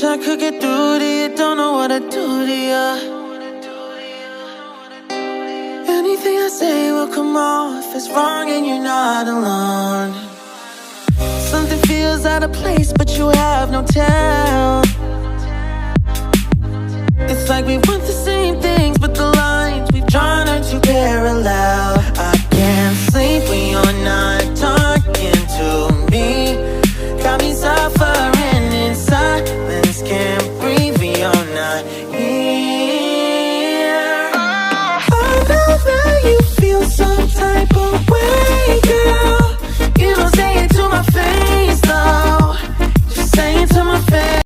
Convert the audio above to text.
Wish I could get through to you, don't know what to do to you. Anything I say will come off as wrong and you're not alone. Something feels out of place but you have no tell. It's like we want the same things but the lines we've drawn are too parallel. I can't sleep when you're not talking to me. Got me suffering in silence, can't breathe when you're not here. I know that you feel some type of way, girl.